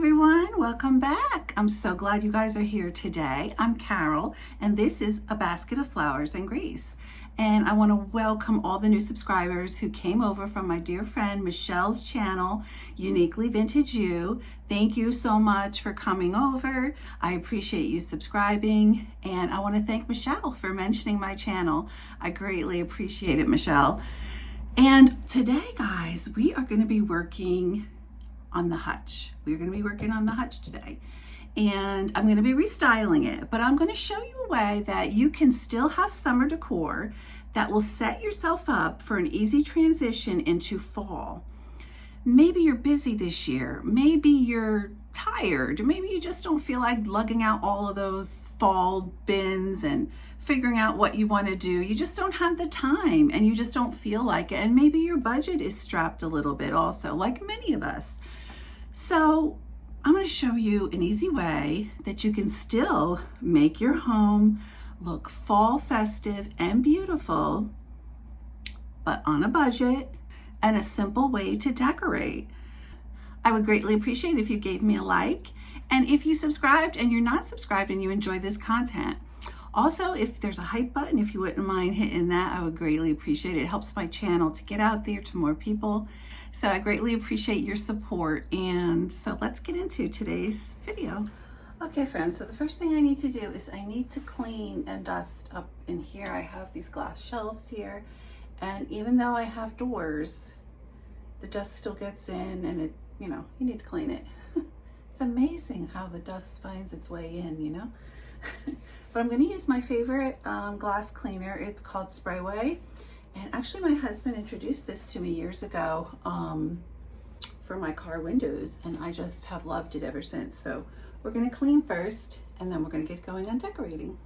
everyone, welcome back. I'm so glad you guys are here today. I'm Carol and this is A Basket of Flowers and Grease. And I want to welcome all the new subscribers who came over from my dear friend Michelle's channel, Uniquely Vintage You. Thank you so much for coming over. I appreciate you subscribing, and I want to thank Michelle for mentioning my channel. I greatly appreciate it, Michelle. And today, guys, we are going to be working on the Hutch. We're going to be working on the Hutch today, and I'm going to be restyling it, but I'm going to show you a way that you can still have summer decor that will set yourself up for an easy transition into fall. Maybe you're busy this year, maybe you're tired, maybe you just don't feel like lugging out all of those fall bins and figuring out what you want to do. You just don't have the time and you just don't feel like it, and maybe your budget is strapped a little bit also, like many of us. So I'm going to show you an easy way that you can still make your home look fall festive and beautiful, but on a budget, and a simple way to decorate. I would greatly appreciate if you gave me a like, and if you subscribed and you're not subscribed and you enjoy this content. Also, if there's a hype button, if you wouldn't mind hitting that, I would greatly appreciate it. It helps my channel to get out there to more people. So I greatly appreciate your support. And so let's get into today's video. Okay, friends, so the first thing I need to do is I need to clean and dust up in here. I have these glass shelves here, and even though I have doors, the dust still gets in, and it, you need to clean it. It's amazing how the dust finds its way in, But I'm going to use my favorite glass cleaner. It's called Sprayway. And actually my husband introduced this to me years ago for my car windows, and I just have loved it ever since. So we're going to clean first, and then we're going to get going on decorating.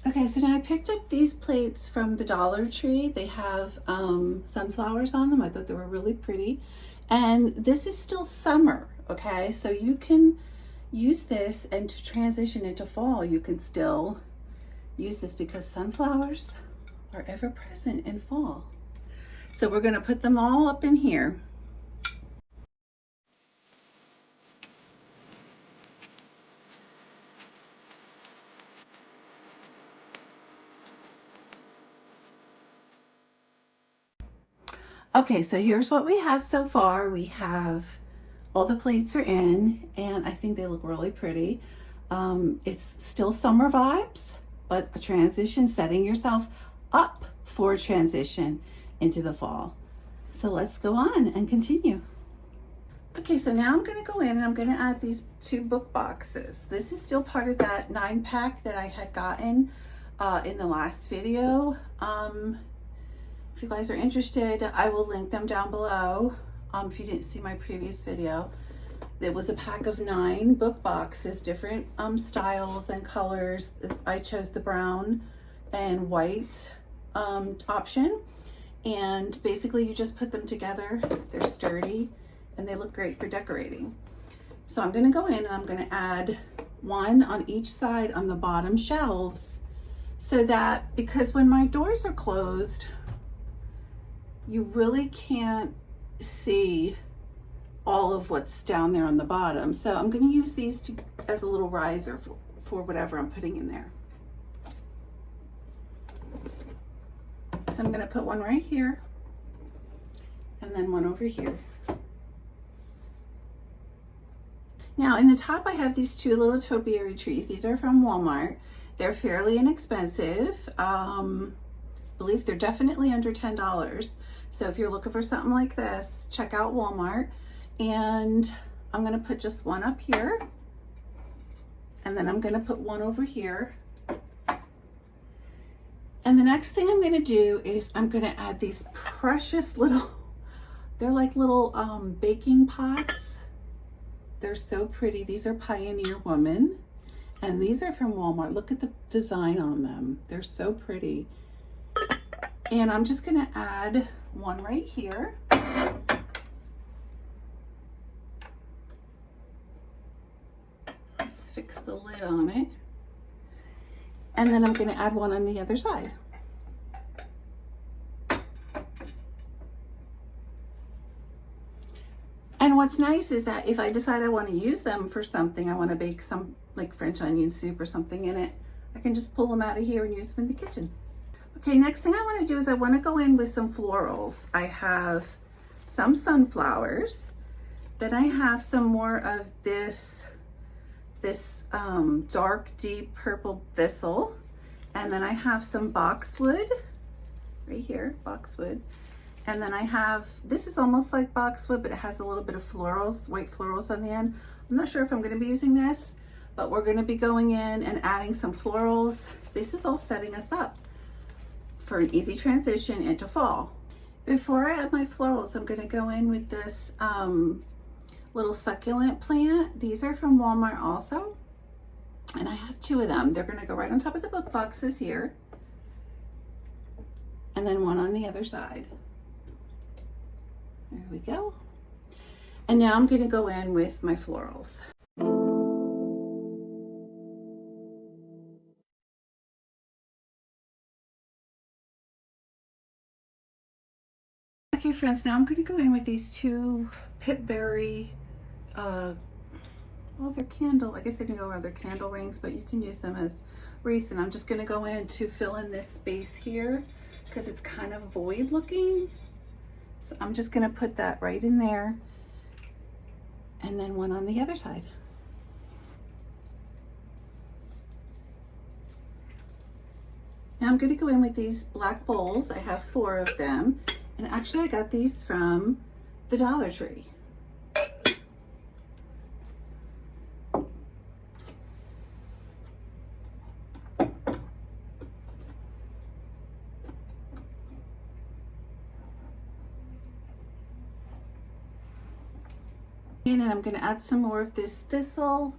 Okay, so now I picked up these plates from the Dollar Tree. They have sunflowers on them. I thought they were really pretty. And this is still summer, okay? So you can use this, and to transition into fall, you can still use this because sunflowers are ever present in fall. So we're gonna put them all up in here. Okay, so here's what we have so far. We have all the plates are in, and I think they look really pretty. It's still summer vibes, but a transition, setting yourself up for a transition into the fall. So let's go on and continue. Okay, so now I'm going to go in and I'm going to add these 2 book boxes. This is still part of that 9-pack that I had gotten in the last video. If you guys are interested, I will link them down below. If you didn't see my previous video, there was a pack of 9 book boxes, different styles and colors. I chose the brown and white option, and basically you just put them together. They're sturdy and they look great for decorating. So I'm going to go in and I'm going to add 1 on each side on the bottom shelves, so that, because when my doors are closed, you really can't see all of what's down there on the bottom. So I'm going to use these as a little riser for whatever I'm putting in there. So I'm going to put 1 right here, and then 1 over here. Now in the top I have these 2 little topiary trees. These are from Walmart. They're fairly inexpensive. I believe they're definitely under $10. So if you're looking for something like this, check out Walmart. And I'm going to put just 1 up here, and then I'm going to put 1 over here. And the next thing I'm going to do is I'm going to add these precious little, they're like little baking pots. They're so pretty. These are Pioneer Woman, and these are from Walmart. Look at the design on them. They're so pretty. And I'm just going to add 1 right here. just fix the lid on it. And then I'm going to add one on the other side. And what's nice is that if I decide I want to use them for something, I want to bake some like French onion soup or something in it, I can just pull them out of here and use them in the kitchen. Okay, next thing I want to do is I want to go in with some florals. I have some sunflowers, then I have some more of this dark deep purple thistle, and then I have some boxwood right here, boxwood. And then I have, this is almost like boxwood, but it has a little bit of florals, white florals on the end. I'm not sure if I'm going to be using this, but we're going to be going in and adding some florals. This is all setting us up for an easy transition into fall. Before I add my florals, I'm going to go in with this little succulent plant. These are from Walmart also, and I have 2 of them. They're going to go right on top of the book boxes here, and then one on the other side. There we go. And now I'm going to go in with my florals. Okay friends, now I'm going to go in with these 2 pipberry, well, they're candle, I guess they can go with their candle rings, but you can use them as wreaths. And I'm just going to go in to fill in this space here because it's kind of void looking. So I'm just going to put that right in there, and then one on the other side. Now I'm going to go in with these black bowls. I have 4 of them, and actually I got these from the Dollar Tree. And I'm going to add some more of this thistle.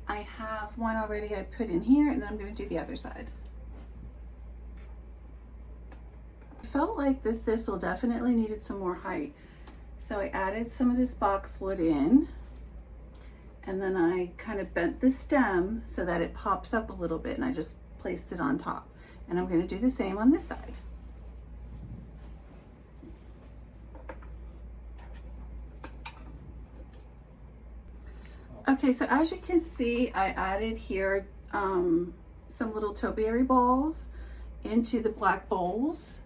I have one already I put in here, and then I'm going to do the other side. I felt like the thistle definitely needed some more height, so I added some of this boxwood in, and then I kind of bent the stem so that it pops up a little bit, and I just placed it on top. And I'm going to do the same on this side. Okay, so as you can see, I added here some little topiary balls into the black bowls.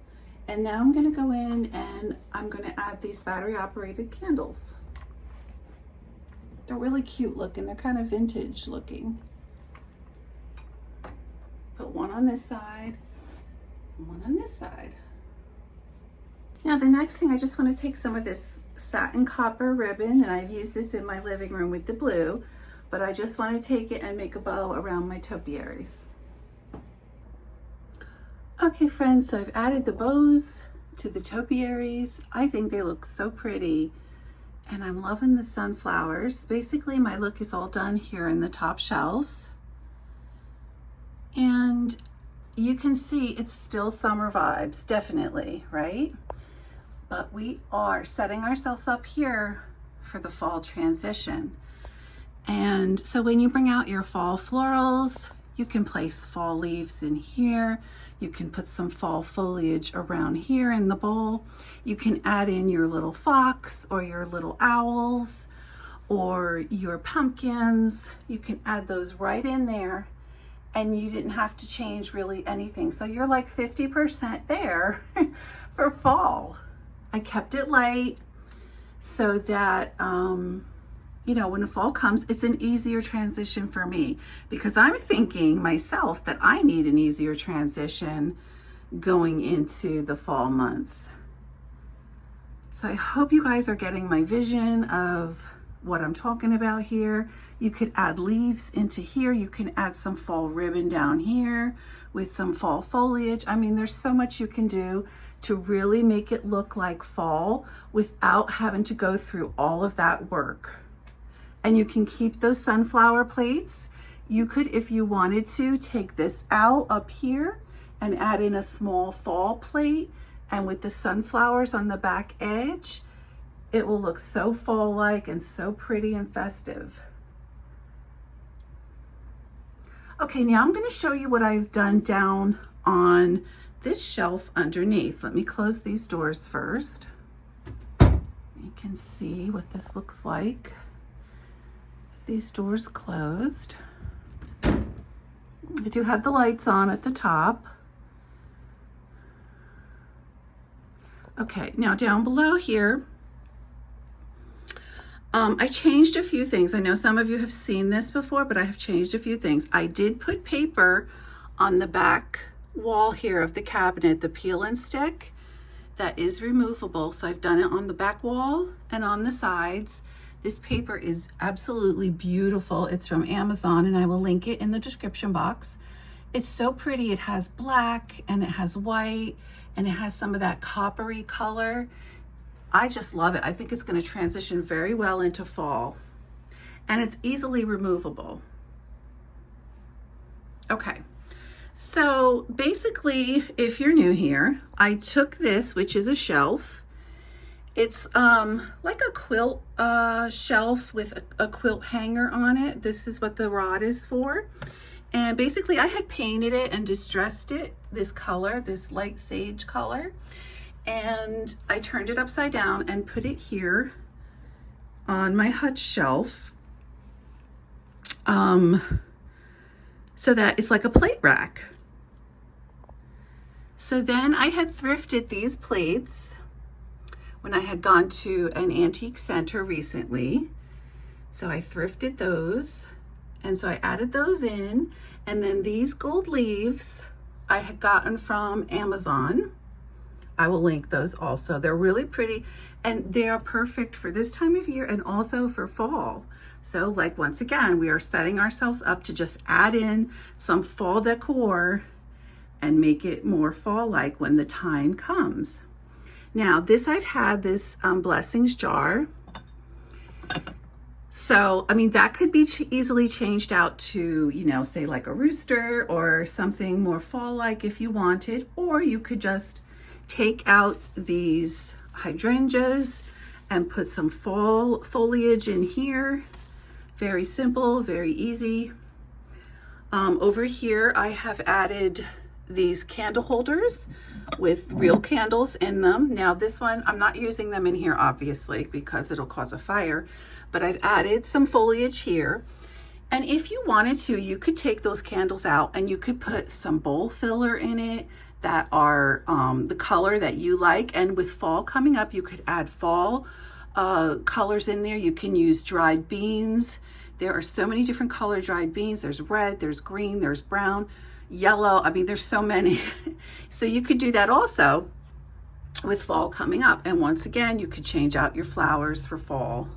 And now I'm going to go in and I'm going to add these battery operated candles. They're really cute looking. They're kind of vintage looking. Put one on this side, and one on this side. Now the next thing, I just want to take some of this satin copper ribbon, and I've used this in my living room with the blue, but I just want to take it and make a bow around my topiaries. Okay friends, so I've added the bows to the topiaries. I think they look so pretty, and I'm loving the sunflowers. Basically my look is all done here in the top shelves, and you can see it's still summer vibes, definitely, right? But we are setting ourselves up here for the fall transition. And so when you bring out your fall florals, you can place fall leaves in here. You can put some fall foliage around here in the bowl. You can add in your little fox or your little owls or your pumpkins. You can add those right in there, and you didn't have to change really anything. So you're like 50% there for fall. I kept it light so that, you know, when the fall comes, it's an easier transition for me, because I'm thinking myself that I need an easier transition going into the fall months. So I hope you guys are getting my vision of what I'm talking about here. You could add leaves into here. You can add some fall ribbon down here with some fall foliage. I mean, there's so much you can do to really make it look like fall without having to go through all of that work. And you can keep those sunflower plates. You could, if you wanted to, take this out up here and add in a small fall plate, and with the sunflowers on the back edge, it will look so fall-like and so pretty and festive. Okay, now I'm going to show you what I've done down on this shelf underneath. Let me close these doors first. You can see what this looks like. These doors closed. I do have the lights on at the top. Okay, now down below here, I changed a few things. I know some of you have seen this before, but I have changed a few things. I did put paper on the back wall here of the cabinet, the peel and stick. That is removable, so I've done it on the back wall and on the sides. This paper is absolutely beautiful. It's from Amazon, and I will link it in the description box. It's so pretty. It has black and it has white and it has some of that coppery color. I just love it. I think it's going to transition very well into fall, and it's easily removable. Okay. So basically, if you're new here, I took this, which is a shelf. It's like a quilt shelf with a quilt hanger on it. This is what the rod is for. And basically I had painted it and distressed it, this color, this light sage color. And I turned it upside down and put it here on my Hutch shelf. So that it's like a plate rack. So then I had thrifted these plates when I had gone to an antique center recently. So I thrifted those, and so I added those in. And then these gold leaves I had gotten from Amazon. I will link those also. They're really pretty, and they are perfect for this time of year and also for fall. So like, once again, we are setting ourselves up to just add in some fall decor and make it more fall-like when the time comes. Now, this I've had this blessings jar. So, I mean, that could be easily changed out to, you know, say like a rooster or something more fall-like if you wanted, or you could just take out these hydrangeas and put some fall foliage in here. Very simple, very easy. Over here, I have added these candle holders with real candles in them. Now this one, I'm not using them in here obviously because it'll cause a fire, but I've added some foliage here. And if you wanted to, you could take those candles out and you could put some bowl filler in it that are the color that you like. And with fall coming up, you could add fall colors in there. You can use dried beans. There are so many different color dried beans. There's red, there's green, there's brown, yellow. I mean, there's so many. So you could do that also with fall coming up. And once again, you could change out your flowers for fall.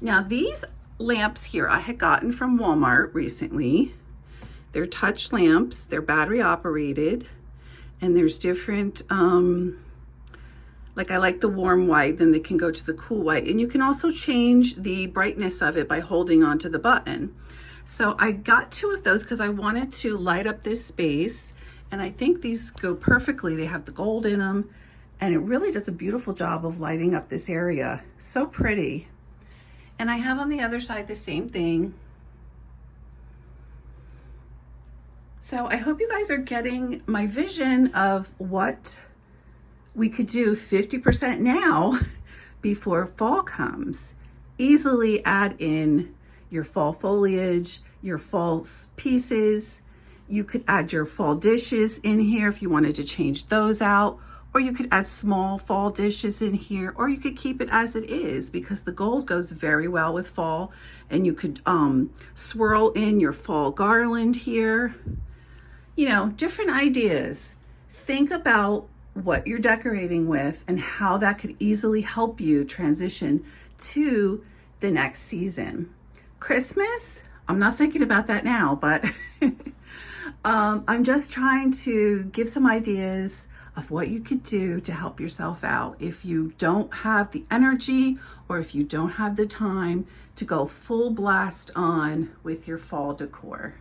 Now these lamps here I had gotten from Walmart recently. They're touch lamps, they're battery operated, and there's different, like I like the warm white, then they can go to the cool white. And you can also change the brightness of it by holding onto the button. So I got 2 of those because I wanted to light up this space, and I think these go perfectly. They have the gold in them, and it really does a beautiful job of lighting up this area. So pretty. And I have on the other side the same thing. So I hope you guys are getting my vision of what we could do 50% now before fall comes. Easily add in your fall foliage, your fall pieces. You could add your fall dishes in here if you wanted to change those out, or you could add small fall dishes in here, or you could keep it as it is because the gold goes very well with fall. And you could swirl in your fall garland here. You know, different ideas. Think about what you're decorating with and how that could easily help you transition to the next season. Christmas, I'm not thinking about that now, but I'm just trying to give some ideas of what you could do to help yourself out if you don't have the energy or if you don't have the time to go full blast on with your fall decor.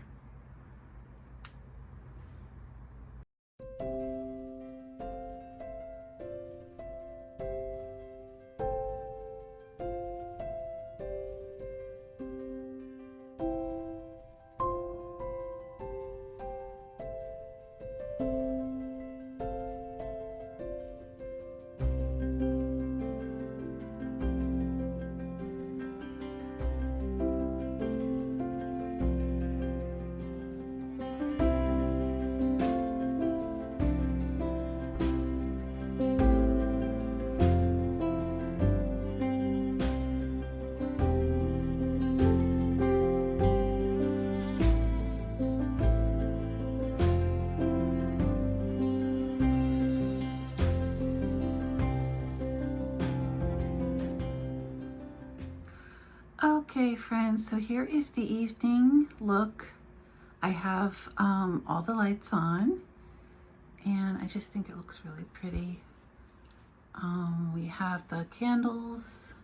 Okay, friends, so here is the evening look. I have all the lights on, and I just think it looks really pretty. We have the candles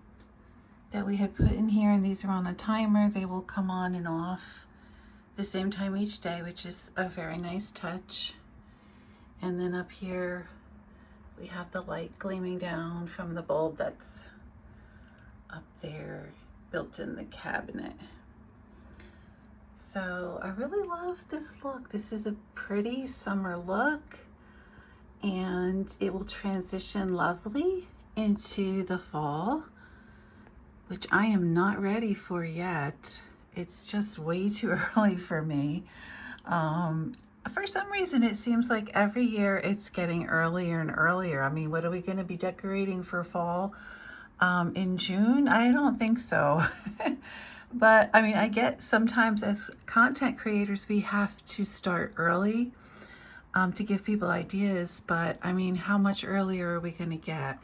that we had put in here, and these are on a timer. They will come on and off the same time each day, which is a very nice touch. And then up here, we have the light gleaming down from the bulb that's up there, built in the cabinet. So I really love this look. This is a pretty summer look, and it will transition lovely into the fall, which I am not ready for yet. It's just way too early for me. For some reason, it seems like every year it's getting earlier and earlier. I mean, what are we going to be decorating for fall in June? I don't think so. But I mean, I get sometimes as content creators, we have to start early to give people ideas. But I mean, how much earlier are we going to get?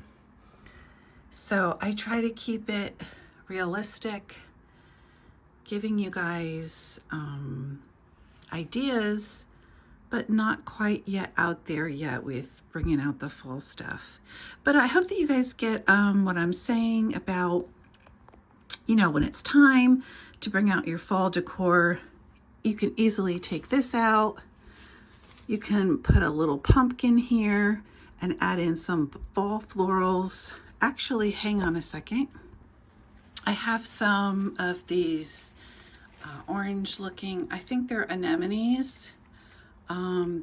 So I try to keep it realistic, giving you guys ideas, but not quite yet out there yet with bringing out the fall stuff. But I hope that you guys get what I'm saying about, you know, when it's time to bring out your fall decor, you can easily take this out. You can put a little pumpkin here and add in some fall florals. Actually, hang on a second. I have some of these orange looking, I think they're anemones.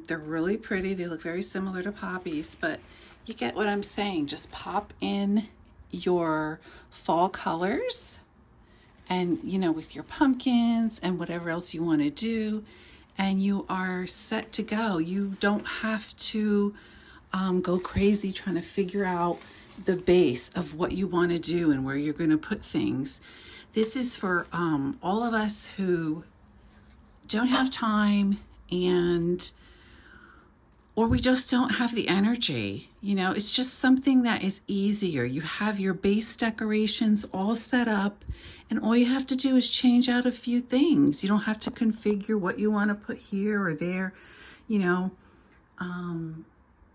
They're really pretty. They look very similar to poppies, but you get what I'm saying. Just pop in your fall colors and, you know, with your pumpkins and whatever else you want to do, and you are set to go. You don't have to go crazy trying to figure out the base of what you want to do and where you're going to put things. This is for all of us who don't have time, or we just don't have the energy. You know, it's just something that is easier. You have your base decorations all set up, and all you have to do is change out a few things. You don't have to configure what you want to put here or there, you know.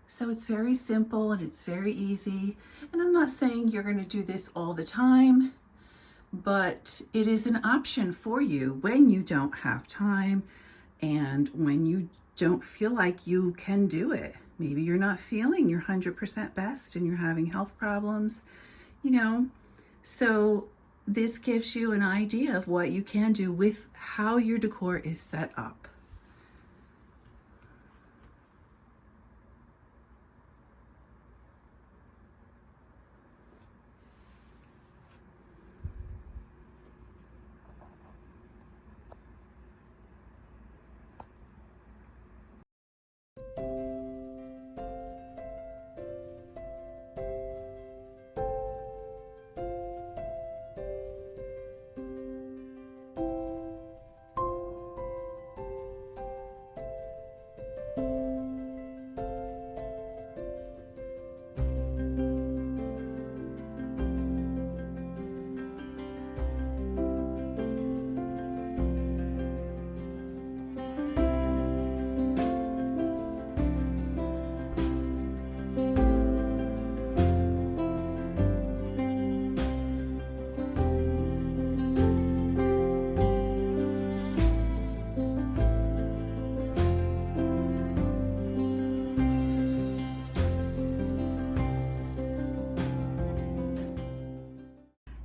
So it's very simple and it's very easy. And I'm not saying you're going to do this all the time, but it is an option for you when you don't have time and when you don't feel like you can do it. Maybe you're not feeling your 100% best and you're having health problems, you know. So this gives you an idea of what you can do with how your decor is set up.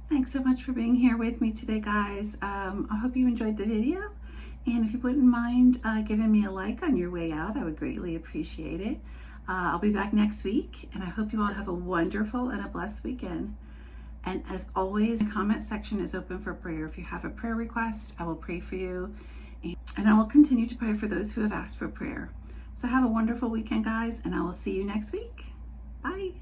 Thanks so much for being here with me today, guys. I hope you enjoyed the video. And if you wouldn't mind giving me a like on your way out, I would greatly appreciate it. I'll be back next week, and I hope you all have a wonderful and a blessed weekend. And as always, the comment section is open for prayer. If you have a prayer request, I will pray for you. And I will continue to pray for those who have asked for prayer. So have a wonderful weekend, guys, and I will see you next week. Bye.